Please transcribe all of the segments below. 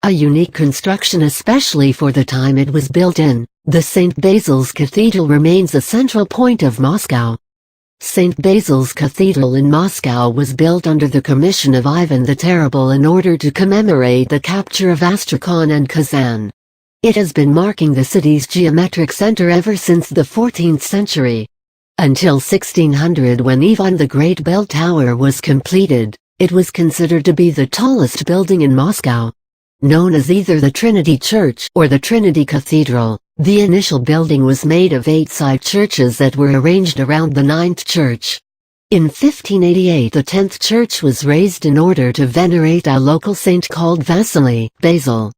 A unique construction especially for the time it was built in, the St. Basil's Cathedral remains a central point of Moscow. St. Basil's Cathedral in Moscow was built under the commission of Ivan the Terrible in order to commemorate the capture of Astrakhan and Kazan. It has been marking the city's geometric center ever since the 14th century. Until 1600, when Ivan the Great Bell Tower was completed, it was considered to be the tallest building in Moscow. Known as either the Trinity Church or the Trinity Cathedral, the initial building was made of 8 side churches that were arranged around the 9th church. In 1588 the 10th church was raised in order to venerate a local saint called Vasily, Basil.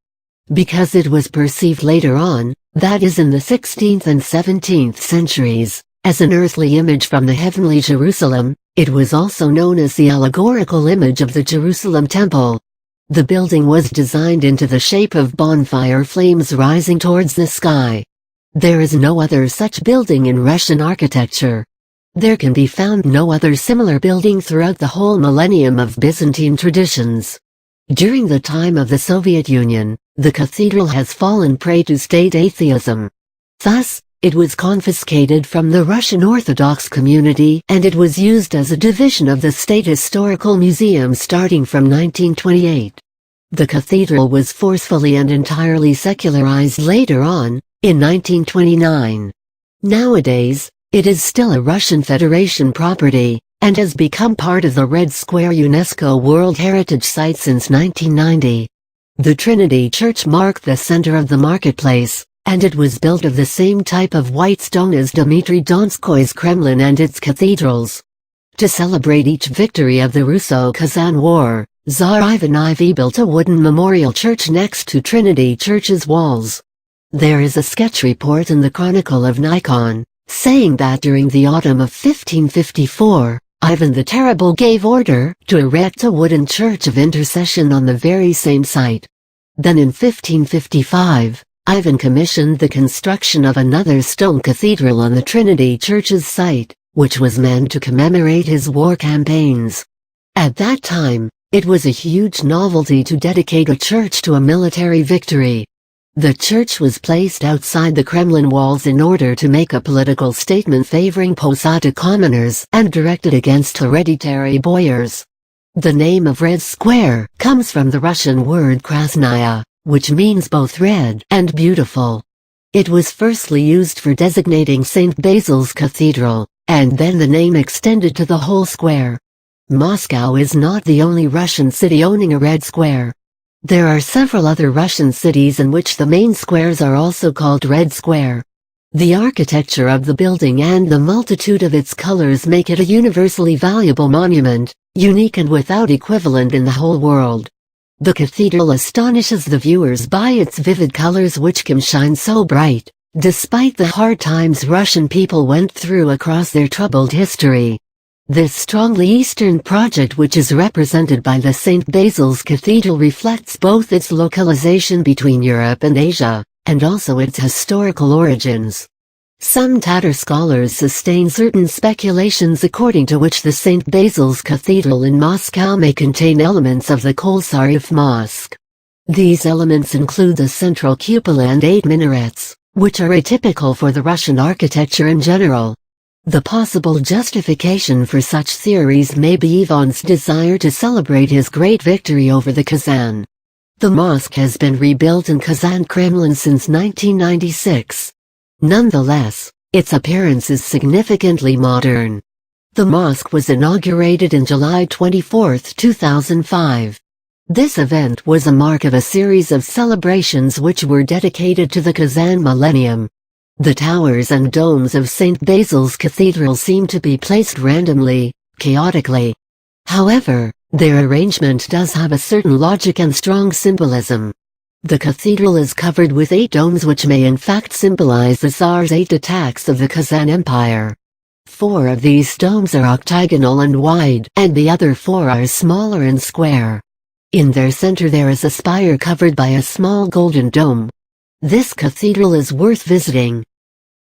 Because it was perceived later on, that is in the 16th and 17th centuries, as an earthly image from the heavenly Jerusalem, it was also known as the allegorical image of the Jerusalem Temple. The building was designed into the shape of bonfire flames rising towards the sky. There is no other such building in Russian architecture. There can be found no other similar building throughout the whole millennium of Byzantine traditions. During the time of the Soviet Union, the cathedral has fallen prey to state atheism. Thus, it was confiscated from the Russian Orthodox community and it was used as a division of the State Historical Museum starting from 1928. The cathedral was forcefully and entirely secularized later on, in 1929. Nowadays, it is still a Russian Federation property, and has become part of the Red Square UNESCO World Heritage Site since 1990. The Trinity Church marked the center of the marketplace, and it was built of the same type of white stone as Dmitry Donskoy's Kremlin and its cathedrals. To celebrate each victory of the Russo-Kazan War, Tsar Ivan IV built a wooden memorial church next to Trinity Church's walls. There is a sketch report in the Chronicle of Nikon, saying that during the autumn of 1554, Ivan the Terrible gave order to erect a wooden church of intercession on the very same site. Then in 1555, Ivan commissioned the construction of another stone cathedral on the Trinity Church's site, which was meant to commemorate his war campaigns. At that time, it was a huge novelty to dedicate a church to a military victory. The church was placed outside the Kremlin walls in order to make a political statement favoring posada commoners and directed against hereditary boyars. The name of Red Square comes from the Russian word krasnaya, which means both red and beautiful. It was firstly used for designating St. Basil's Cathedral, and then the name extended to the whole square. Moscow is not the only Russian city owning a red square. There are several other Russian cities in which the main squares are also called Red Square. The architecture of the building and the multitude of its colors make it a universally valuable monument, unique and without equivalent in the whole world. The cathedral astonishes the viewers by its vivid colors which can shine so bright, despite the hard times Russian people went through across their troubled history. This strongly Eastern project, which is represented by the St. Basil's Cathedral, reflects both its localization between Europe and Asia, and also its historical origins. Some Tatar scholars sustain certain speculations according to which the St. Basil's Cathedral in Moscow may contain elements of the Kolsarev Mosque. These elements include the central cupola and 8 minarets, which are atypical for the Russian architecture in general. The possible justification for such theories may be Ivan's desire to celebrate his great victory over the Kazan. The mosque has been rebuilt in Kazan Kremlin since 1996. Nonetheless, its appearance is significantly modern. The mosque was inaugurated in July 24, 2005. This event was a mark of a series of celebrations which were dedicated to the Kazan millennium. The towers and domes of St. Basil's Cathedral seem to be placed randomly, chaotically. However, their arrangement does have a certain logic and strong symbolism. The cathedral is covered with 8 domes which may in fact symbolize the Tsar's 8 attacks of the Kazan Empire. 4 of these domes are octagonal and wide, and the other 4 are smaller and square. In their center there is a spire covered by a small golden dome. This cathedral is worth visiting,